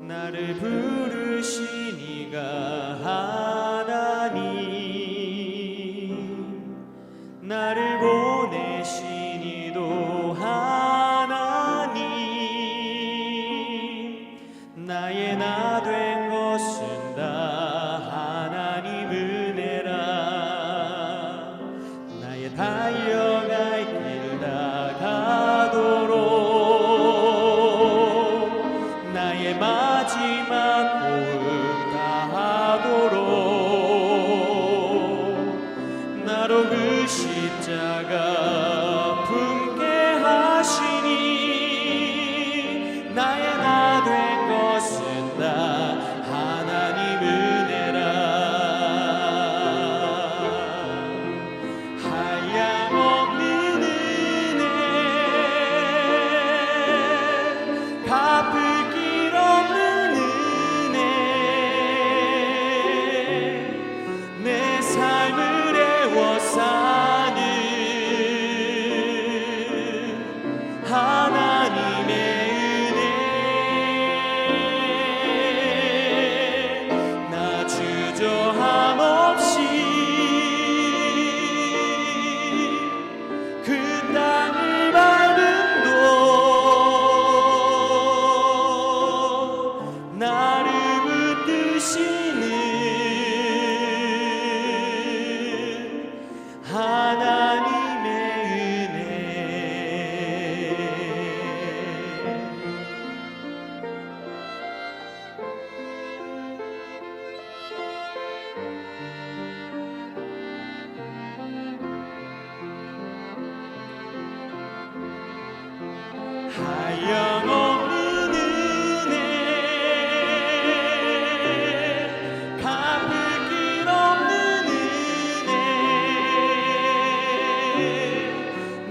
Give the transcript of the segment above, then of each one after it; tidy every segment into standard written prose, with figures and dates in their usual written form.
나를 부르신 이가 하나님, 나를 보내신 이도 하나님, 나의 나 된 것은 다 하나님 은혜라. 나의 달려갈 길 다가도록, 나의 마지막 호흡 다하도록, 나로 그 십자가 품게 하시니, 나의 나 된 것은 다 하나님 은혜라. 한량없는 은혜, 갚을 길 없는 은혜, 내 삶을 애워싸는 하나님의 은혜. 나 주저함 없이 그 땅을 밟음도, 나를 붙드시는 하나님의 은혜. 한량없는 은혜, 갚을 길 없는 은혜,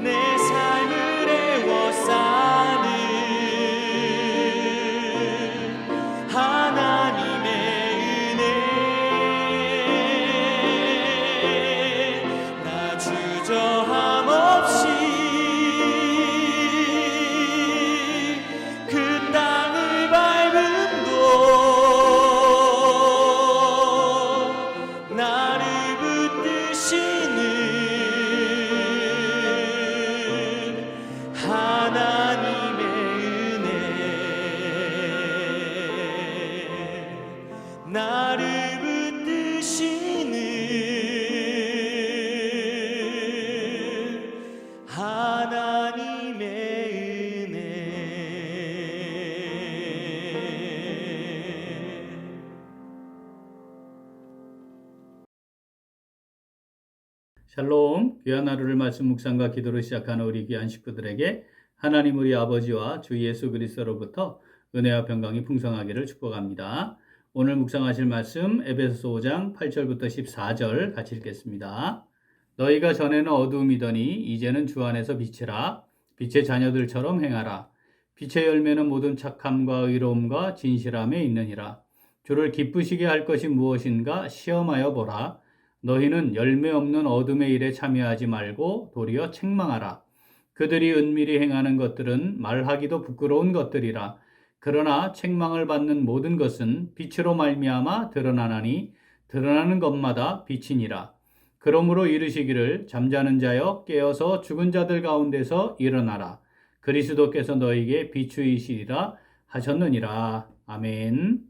내 삶을 애워싸는 하나님의 은혜. 나 주저함 없이 그 땅을 밟음도, 나를 붙드시는 하나님의 은혜. 나를 붙드시는 하나님의 은혜. 샬롬, 귀한 하루를 말씀 묵상과 기도로 시작하는 우리 귀한 식구들에게 하나님 우리 아버지와 주 예수 그리스도로부터 은혜와 평강이 풍성하기를 축복합니다. 오늘 묵상하실 말씀 에베소서 5장 8절부터 14절 같이 읽겠습니다. 너희가 전에는 어두움이더니 이제는 주 안에서 빛이라. 빛의 자녀들처럼 행하라. 빛의 열매는 모든 착함과 의로움과 진실함에 있느니라. 주를 기쁘시게 할 것이 무엇인가 시험하여 보라. 너희는 열매 없는 어둠의 일에 참여하지 말고 도리어 책망하라. 그들이 은밀히 행하는 것들은 말하기도 부끄러운 것들이라. 그러나 책망을 받는 모든 것은 빛으로 말미암아 드러나나니 드러나는 것마다 빛이니라. 그러므로 이르시기를 잠자는 자여 깨어서 죽은 자들 가운데서 일어나라. 그리스도께서 너희에게 비추이시리라 하셨느니라. 아멘.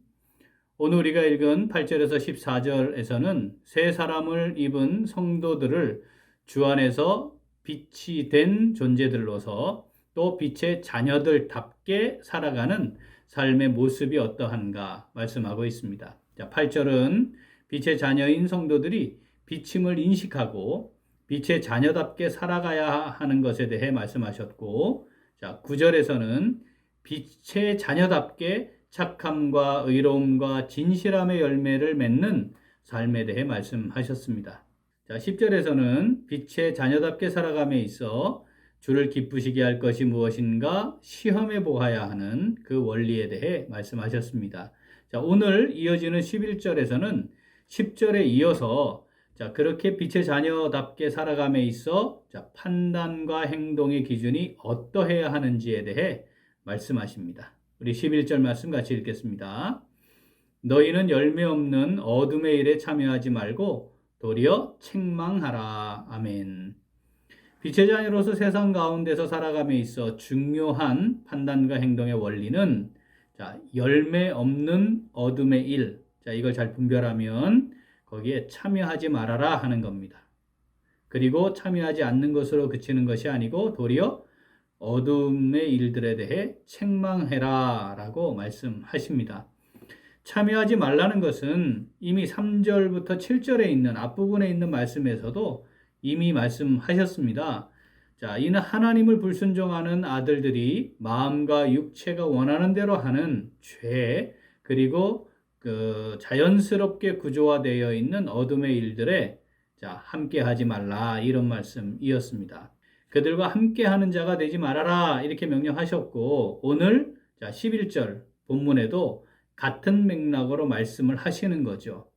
오늘 우리가 읽은 8절에서 14절에서는 새 사람을 입은 성도들을 주 안에서 빛이 된 존재들로서 또 빛의 자녀들답게 살아가는 삶의 모습이 어떠한가 말씀하고 있습니다. 자, 8절은 빛의 자녀인 성도들이 빛임을 인식하고 빛의 자녀답게 살아가야 하는 것에 대해 말씀하셨고, 자, 9절에서는 빛의 자녀답게 착함과 의로움과 진실함의 열매를 맺는 삶에 대해 말씀하셨습니다. 자, 10절에서는 빛의 자녀답게 살아감에 있어 주를 기쁘시게 할 것이 무엇인가 시험해 보아야 하는 그 원리에 대해 말씀하셨습니다. 자, 오늘 이어지는 11절에서는 10절에 이어서 자, 그렇게 빛의 자녀답게 살아감에 있어 자, 판단과 행동의 기준이 어떠해야 하는지에 대해 말씀하십니다. 우리 11절 말씀 같이 읽겠습니다. 너희는 열매 없는 어둠의 일에 참여하지 말고 도리어 책망하라. 아멘. 빛의 자녀로서 세상 가운데서 살아감에 있어 중요한 판단과 행동의 원리는 자, 열매 없는 어둠의 일. 자, 이걸 잘 분별하면 거기에 참여하지 말아라 하는 겁니다. 그리고 참여하지 않는 것으로 그치는 것이 아니고 도리어 어둠의 일들에 대해 책망해라 라고 말씀하십니다. 참여하지 말라는 것은 이미 3절부터 7절에 있는 앞부분에 있는 말씀에서도 이미 말씀하셨습니다. 자, 이는 하나님을 불순종하는 아들들이 마음과 육체가 원하는 대로 하는 죄, 그리고 그 자연스럽게 구조화되어 있는 어둠의 일들에 자, 함께 하지 말라 이런 말씀이었습니다. 그들과 함께 하는 자가 되지 말아라 이렇게 명령하셨고 오늘 자, 11절 본문에도 같은 맥락으로 말씀을 하시는 거죠.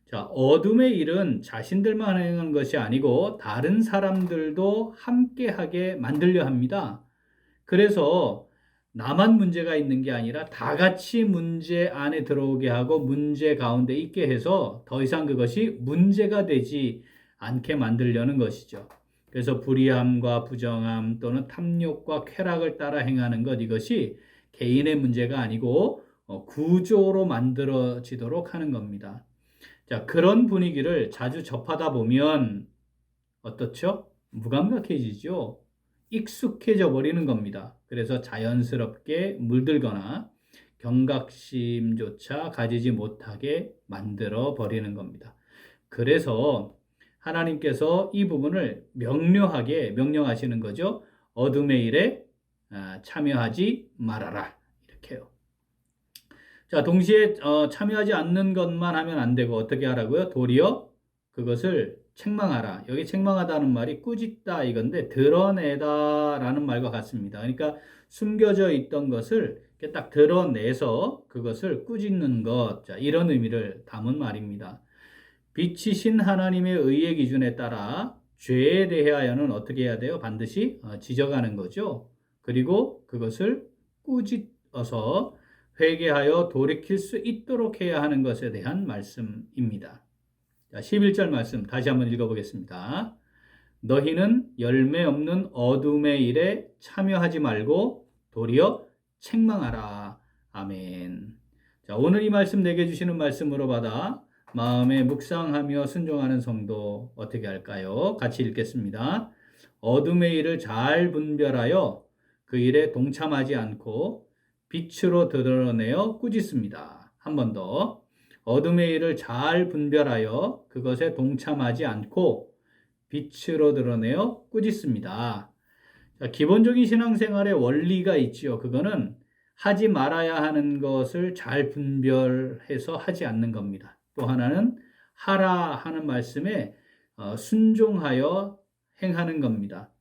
자, 어둠의 일은 자신들만 행하는 것이 아니고 다른 사람들도 함께하게 만들려 합니다. 그래서 나만 문제가 있는 게 아니라 다 같이 문제 안에 들어오게 하고 문제 가운데 있게 해서 더 이상 그것이 문제가 되지 않게 만들려는 것이죠. 그래서 불의함과 부정함 또는 탐욕과 쾌락을 따라 행하는 것 이것이 개인의 문제가 아니고 구조로 만들어지도록 하는 겁니다. 자, 그런 분위기를 자주 접하다 보면 어떻죠? 무감각해지죠. 익숙해져 버리는 겁니다. 그래서 자연스럽게 물들거나 경각심조차 가지지 못하게 만들어 버리는 겁니다. 그래서 하나님께서 이 부분을 명료하게 명령하시는 거죠. 어둠의 일에 참여하지 말아라. 이렇게요. 자, 동시에 참여하지 않는 것만 하면 안 되고 어떻게 하라고요? 도리어 그것을 책망하라. 여기 책망하다는 말이 꾸짖다 이건데 드러내다라는 말과 같습니다. 그러니까 숨겨져 있던 것을 이렇게 딱 드러내서 그것을 꾸짖는 것. 자, 이런 의미를 담은 말입니다. 빛이신 하나님의 의의 기준에 따라 죄에 대하여는 어떻게 해야 돼요? 반드시 지적하는 거죠. 그리고 그것을 꾸짖어서 회개하여 돌이킬 수 있도록 해야 하는 것에 대한 말씀입니다. 자, 11절 말씀 다시 한번 읽어보겠습니다. 너희는 열매 없는 어둠의 일에 참여하지 말고 도리어 책망하라. 아멘. 자, 오늘 이 말씀 내게 주시는 말씀으로 받아 마음에 묵상하며 순종하는 성도 어떻게 할까요? 같이 읽겠습니다. 어둠의 일을 잘 분별하여 그 일에 동참하지 않고 빛으로 드러내어 꾸짖습니다. 한 번 더. 어둠의 일을 잘 분별하여 그것에 동참하지 않고 빛으로 드러내어 꾸짖습니다. 자, 기본적인 신앙생활의 원리가 있지요. 그거는 하지 말아야 하는 것을 잘 분별해서 하지 않는 겁니다. 또 하나는 하라 하는 말씀에 순종하여 행하는 겁니다.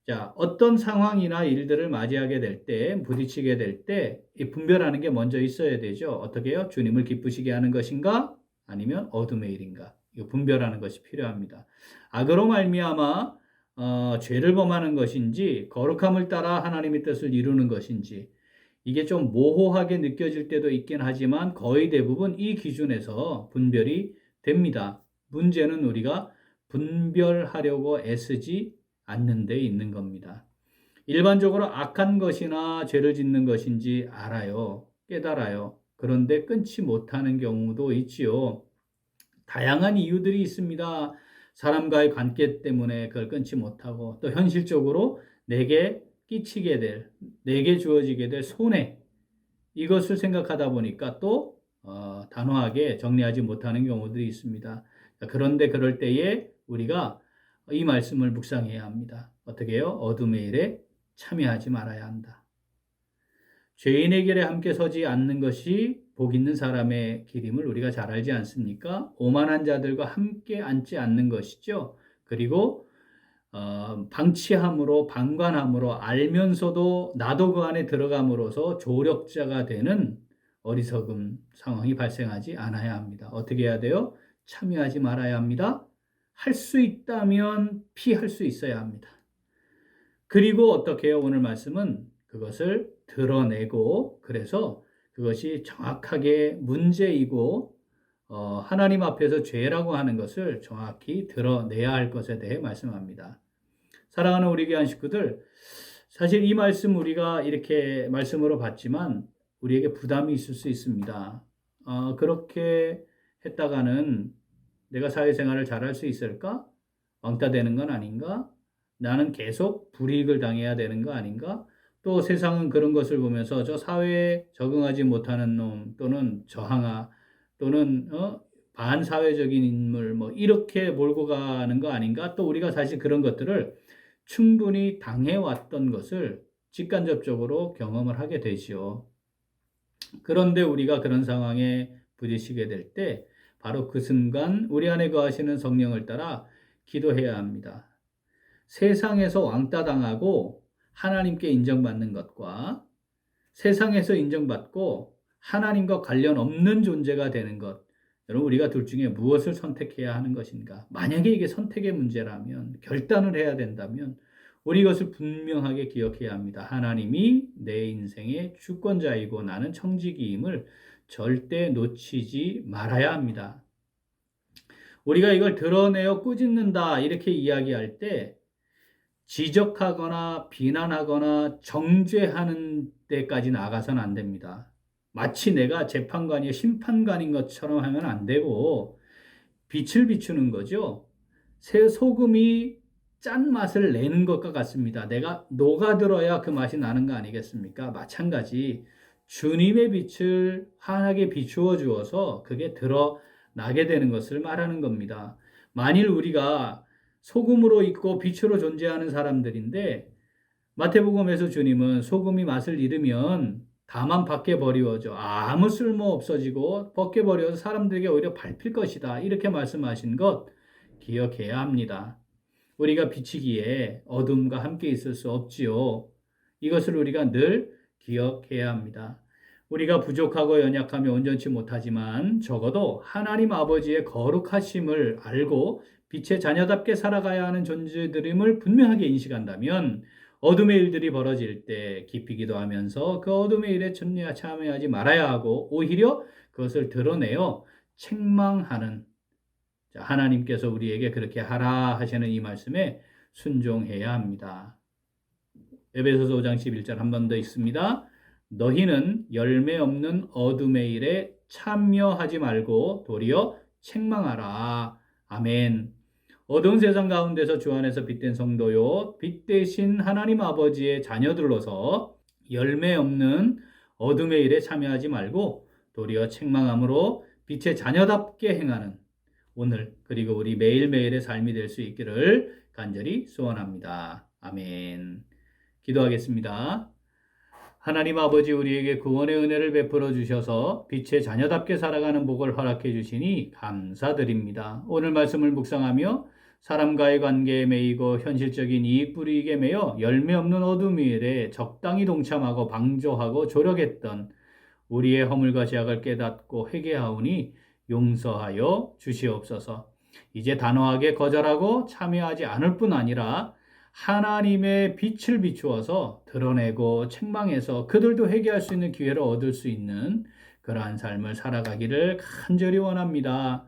자, 어떤 상황이나 일들을 맞이하게 될 때, 부딪히게 될 때, 이 분별하는 게 먼저 있어야 되죠. 어떻게 해요? 주님을 기쁘시게 하는 것인가? 아니면 어둠의 일인가? 이거 분별하는 것이 필요합니다. 악으로 말미암아 죄를 범하는 것인지, 거룩함을 따라 하나님의 뜻을 이루는 것인지, 이게 좀 모호하게 느껴질 때도 있긴 하지만 거의 대부분 이 기준에서 분별이 됩니다. 문제는 우리가 분별하려고 애쓰지 않는 데 있는 겁니다. 일반적으로 악한 것이나 죄를 짓는 것인지 알아요. 깨달아요. 그런데 끊지 못하는 경우도 있지요. 다양한 이유들이 있습니다. 사람과의 관계 때문에 그걸 끊지 못하고 또 현실적으로 내게 끼치게 될, 내게 주어지게 될 손해 이것을 생각하다 보니까 또 단호하게 정리하지 못하는 경우들이 있습니다. 그런데 그럴 때에 우리가 이 말씀을 묵상해야 합니다. 어떻게 해요? 어둠의 일에 참여하지 말아야 한다. 죄인의 길에 함께 서지 않는 것이 복 있는 사람의 길임을 우리가 잘 알지 않습니까? 오만한 자들과 함께 앉지 않는 것이죠. 그리고 방치함으로 방관함으로 알면서도 나도 그 안에 들어감으로써 조력자가 되는 어리석은 상황이 발생하지 않아야 합니다. 어떻게 해야 돼요? 참여하지 말아야 합니다. 할 수 있다면 피할 수 있어야 합니다. 그리고 어떻게 해요? 오늘 말씀은 그것을 드러내고 그래서 그것이 정확하게 문제이고 하나님 앞에서 죄라고 하는 것을 정확히 드러내야 할 것에 대해 말씀합니다. 사랑하는 우리 귀한 식구들, 사실 이 말씀 우리가 이렇게 말씀으로 봤지만 우리에게 부담이 있을 수 있습니다. 그렇게 했다가는 내가 사회생활을 잘할 수 있을까? 왕따 되는 건 아닌가? 나는 계속 불이익을 당해야 되는 거 아닌가? 또 세상은 그런 것을 보면서 저 사회에 적응하지 못하는 놈 또는 저항아 또는 반사회적인 인물 뭐 이렇게 몰고 가는 거 아닌가? 또 우리가 사실 그런 것들을 충분히 당해왔던 것을 직간접적으로 경험을 하게 되지요. 그런데 우리가 그런 상황에 부딪히게 될 때 바로 그 순간 우리 안에 거하시는 성령을 따라 기도해야 합니다. 세상에서 왕따 당하고 하나님께 인정받는 것과 세상에서 인정받고 하나님과 관련 없는 존재가 되는 것, 여러분 우리가 둘 중에 무엇을 선택해야 하는 것인가? 만약에 이게 선택의 문제라면, 결단을 해야 된다면 우리 이것을 분명하게 기억해야 합니다. 하나님이 내 인생의 주권자이고 나는 청지기임을 절대 놓치지 말아야 합니다. 우리가 이걸 드러내어 꾸짖는다 이렇게 이야기할 때 지적하거나 비난하거나 정죄하는 데까지 나가서는 안 됩니다. 마치 내가 재판관이 심판관인 것처럼 하면 안 되고 빛을 비추는 거죠. 새 소금이 짠 맛을 내는 것과 같습니다. 내가 녹아들어야 그 맛이 나는 거 아니겠습니까? 마찬가지 주님의 빛을 환하게 비추어 주어서 그게 드러나게 되는 것을 말하는 겁니다. 만일 우리가 소금으로 있고 빛으로 존재하는 사람들인데 마태복음에서 주님은 소금이 맛을 잃으면 다만 밖에 버리워져 아무 쓸모 없어지고 벗게 버려서 사람들에게 오히려 밟힐 것이다. 이렇게 말씀하신 것 기억해야 합니다. 우리가 비치기에 어둠과 함께 있을 수 없지요. 이것을 우리가 늘 기억해야 합니다. 우리가 부족하고 연약하며 온전치 못하지만 적어도 하나님 아버지의 거룩하심을 알고 빛의 자녀답게 살아가야 하는 존재들임을 분명하게 인식한다면 어둠의 일들이 벌어질 때 깊이 기도하면서 그 어둠의 일에 참여하지 말아야 하고 오히려 그것을 드러내어 책망하는 하나님께서 우리에게 그렇게 하라 하시는 이 말씀에 순종해야 합니다. 에베소서 5장 11절 한 번 더 있습니다. 너희는 열매 없는 어둠의 일에 참여하지 말고 도리어 책망하라. 아멘. 어두운 세상 가운데서 주 안에서 빛된 성도요, 빛 대신 하나님 아버지의 자녀들로서 열매 없는 어둠의 일에 참여하지 말고 도리어 책망함으로 빛의 자녀답게 행하는 오늘 그리고 우리 매일매일의 삶이 될 수 있기를 간절히 소원합니다. 아멘. 기도하겠습니다. 하나님 아버지 우리에게 구원의 은혜를 베풀어 주셔서 빛의 자녀답게 살아가는 복을 허락해 주시니 감사드립니다. 오늘 말씀을 묵상하며 사람과의 관계에 매이고 현실적인 이익 불이익에 매여 열매 없는 어둠의 일에 적당히 동참하고 방조하고 조력했던 우리의 허물과 죄악을 깨닫고 회개하오니 용서하여 주시옵소서. 이제 단호하게 거절하고 참여하지 않을 뿐 아니라 하나님의 빛을 비추어서 드러내고 책망해서 그들도 회개할 수 있는 기회를 얻을 수 있는 그러한 삶을 살아가기를 간절히 원합니다.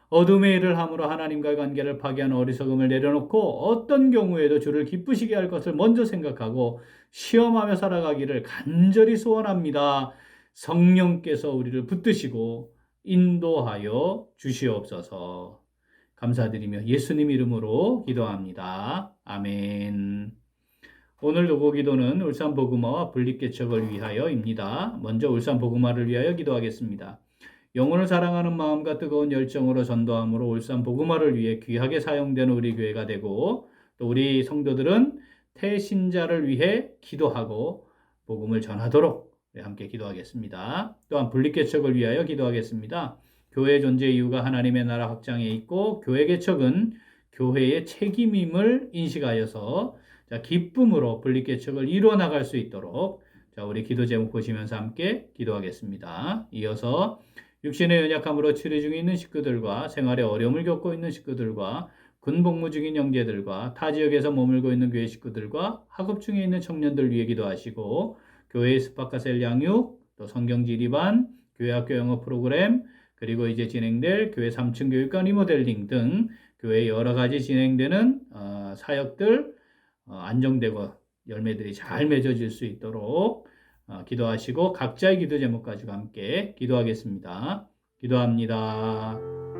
어둠의 일을 함으로 하나님과의 관계를 파괴하는 어리석음을 내려놓고 어떤 경우에도 주를 기쁘시게 할 것을 먼저 생각하고 시험하며 살아가기를 간절히 소원합니다. 성령께서 우리를 붙드시고 인도하여 주시옵소서. 감사드리며 예수님 이름으로 기도합니다. 아멘. 오늘 도고 기도는 울산 복음화와 분립개척을 위하여입니다. 먼저 울산 복음화를 위하여 기도하겠습니다. 영혼을 사랑하는 마음과 뜨거운 열정으로 전도함으로 울산 복음화를 위해 귀하게 사용되는 우리 교회가 되고 또 우리 성도들은 태신자를 위해 기도하고 복음을 전하도록 함께 기도하겠습니다. 또한 분립개척을 위하여 기도하겠습니다. 교회의 존재 이유가 하나님의 나라 확장에 있고 교회 개척은 교회의 책임임을 인식하여서 기쁨으로 분립개척을 이루어 나갈 수 있도록 우리 기도 제목 보시면서 함께 기도하겠습니다. 이어서 육신의 연약함으로 치료 중에 있는 식구들과 생활에 어려움을 겪고 있는 식구들과 군 복무 중인 형제들과 타 지역에서 머물고 있는 교회 식구들과 학업 중에 있는 청년들 위해 기도하시고 교회 스파카셀 양육, 또 성경 지리반, 교회 학교 영어 프로그램, 그리고 이제 진행될 교회 3층 교육관 리모델링 등 교회 여러 가지 진행되는 사역들 안정되고 열매들이 잘 맺어질 수 있도록 기도하시고 각자의 기도 제목 가지고 함께 기도하겠습니다. 기도합니다.